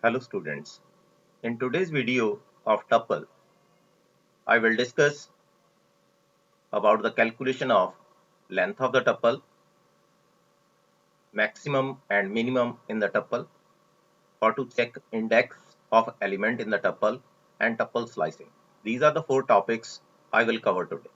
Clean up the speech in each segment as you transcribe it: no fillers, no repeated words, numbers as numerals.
Hello students. In today's video of tuple, I will discuss about the calculation of length of the tuple, maximum and minimum in the tuple, how to check index of element in the tuple, and tuple slicing. These are the four topics I will cover today.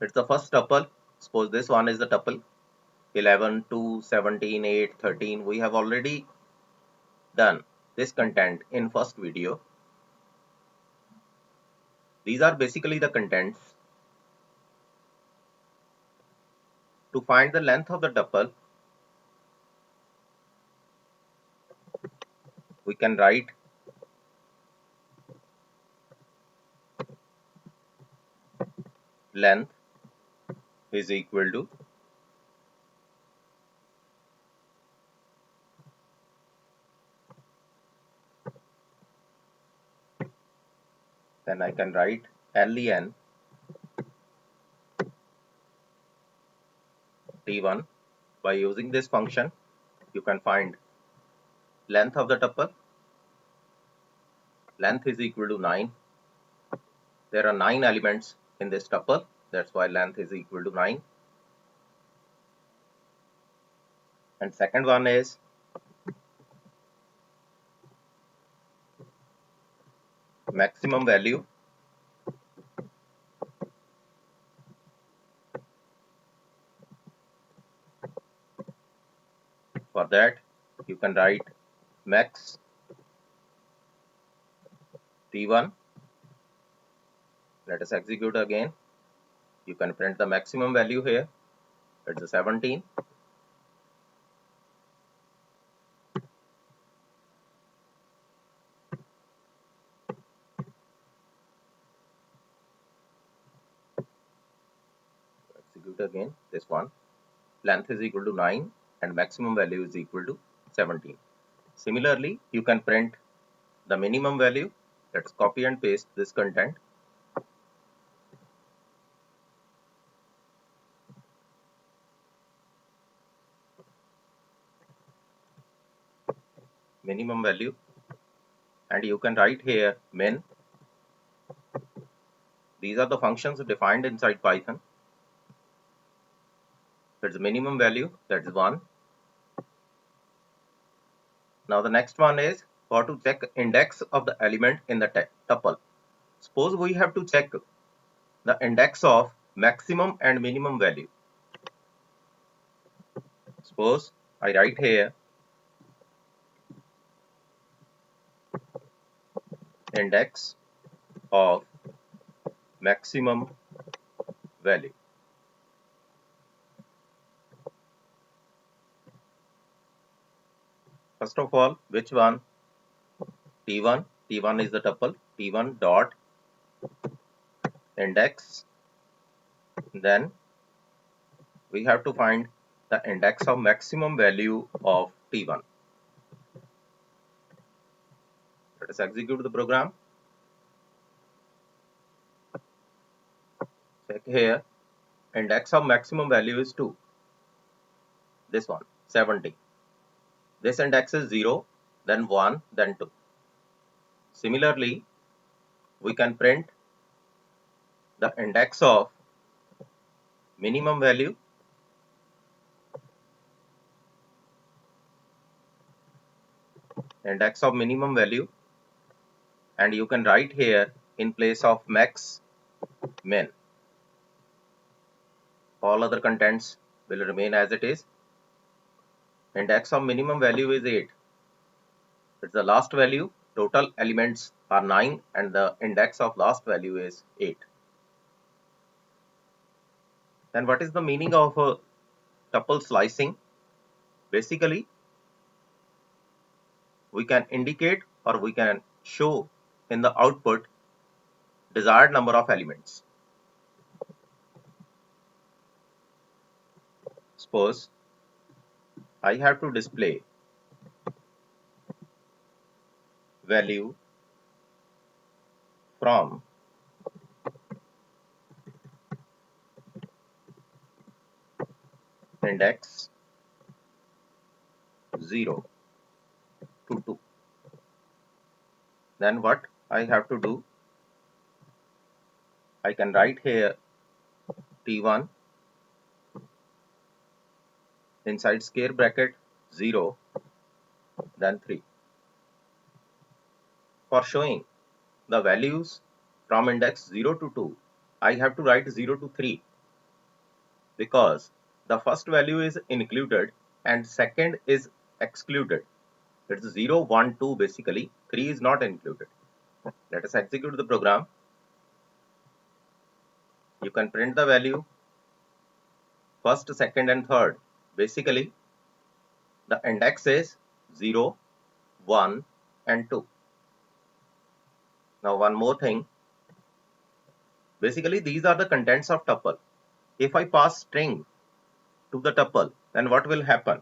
It's the first tuple. Suppose this one is the tuple 11, 2, 17, 8, 13. We have already done this content in first video. These are basically the contents. To find the length of the tuple, we can write length is equal to then I can write len t1. By using this function, you can find length of the tuple. Length is equal to 9. There are 9 elements in this tuple. That's why length is equal to 9. And second one is maximum value. For that, you can write max t1. Let us execute again. You can print the maximum value here. It's a 17. Execute again this one. Length is equal to 9 and maximum value is equal to 17. Similarly, you can print the minimum value. Let's copy and paste this content. Minimum value, and you can write here min. These are the functions defined inside Python. That's the minimum value, that's 1. Now the next one is how to check index of the element in the tuple. Suppose we have to check the index of maximum and minimum value. Suppose I write here index of maximum value. First of all, which one? T1. T1 is the tuple. T1 dot index. Then we have to find the index of maximum value of T1. Let us execute the program. Check here. Index of maximum value is 2. This one, 70. This index is 0, then 1, then 2. Similarly, we can print the index of minimum value. Index of minimum value, and you can write here in place of max min. All other contents will remain as it is. Index of minimum value is 8. It's the last value. Total elements are 9 and the index of last value is 8. Then what is the meaning of tuple slicing? Basically, we can indicate or we can show in the output desired number of elements. Suppose I have to display value from index 0 to 2. Then what I have to do, I can write here T1 inside square bracket 0 then 3. For showing the values from index 0 to 2, I have to write 0 to 3 because the first value is included and second is excluded. It's 0, 1, 2 basically, 3 is not included. Let us execute the program. You can print the value first, second and third. Basically, the index is 0, 1 and 2. Now one more thing. Basically, these are the contents of tuple. If I pass string to the tuple, then what will happen?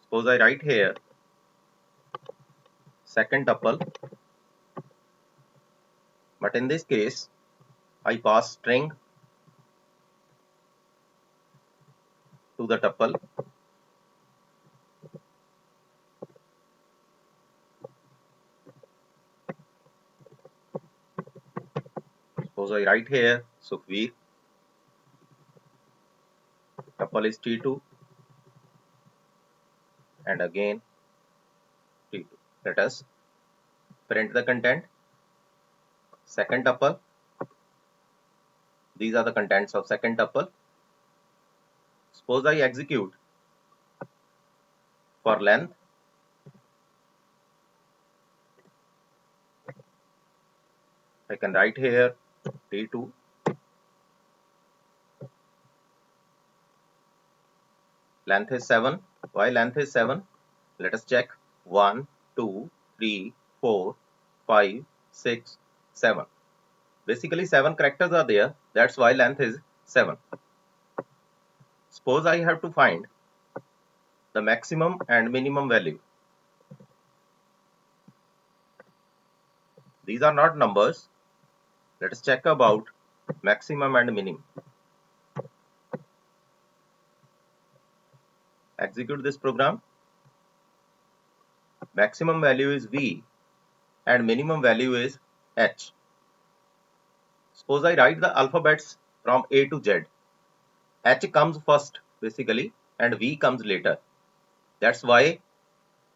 Suppose I write here second tuple, but in this case I pass string to the tuple. Suppose I write here Sukhveer, tuple is T2 and again T2. Let us print the content. Second tuple, these are the contents of second tuple. Suppose I execute for length. I can write here T2 length is 7. Why length is 7? Let us check. 1, 2, 3, 4, 5, 6, 7. Basically 7 characters are there. That's why length is 7. Suppose I have to find the maximum and minimum value. These are not numbers. Let us check about maximum and minimum. Execute this program. Maximum value is V and minimum value is H. Suppose I write the alphabets from A to Z. H comes first basically and V comes later. That's why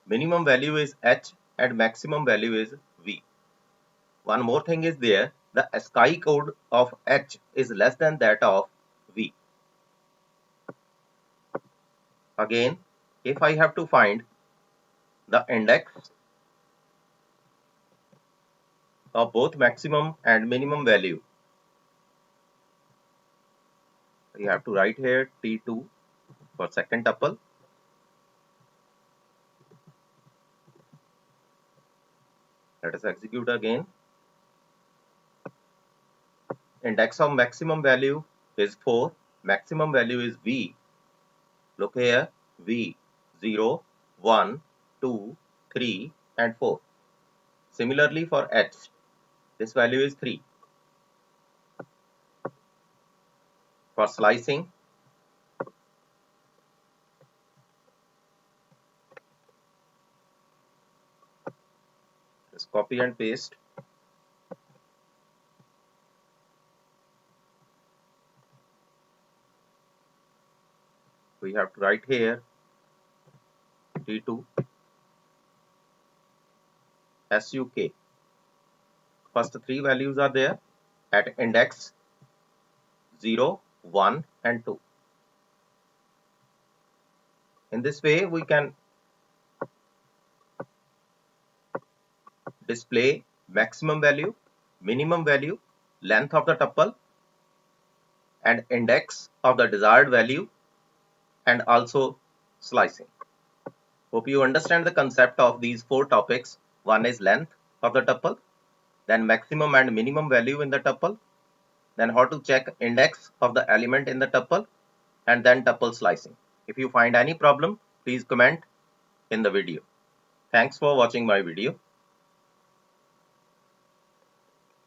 minimum value is H and maximum value is V. One more thing is there, the ASCII code of H is less than that of V. Again, if I have to find the index of both maximum and minimum value, you have to write here T2 for second tuple. Let us execute again. Index of maximum value is 4. Maximum value is V. Look here, V 0, 1, 2, 3 and 4. Similarly for H, this value is 3. For slicing, just copy and paste. We have to write here T2 SUK. First 3 values are there at index 0, 1 and 2. In this way we can display maximum value, minimum value, length of the tuple and index of the desired value and also slicing. Hope you understand the concept of these 4 topics. One is length of the tuple, then maximum and minimum value in the tuple, then how to check index of the element in the tuple, and then tuple slicing. If you find any problem, please comment in the video. Thanks for watching my video.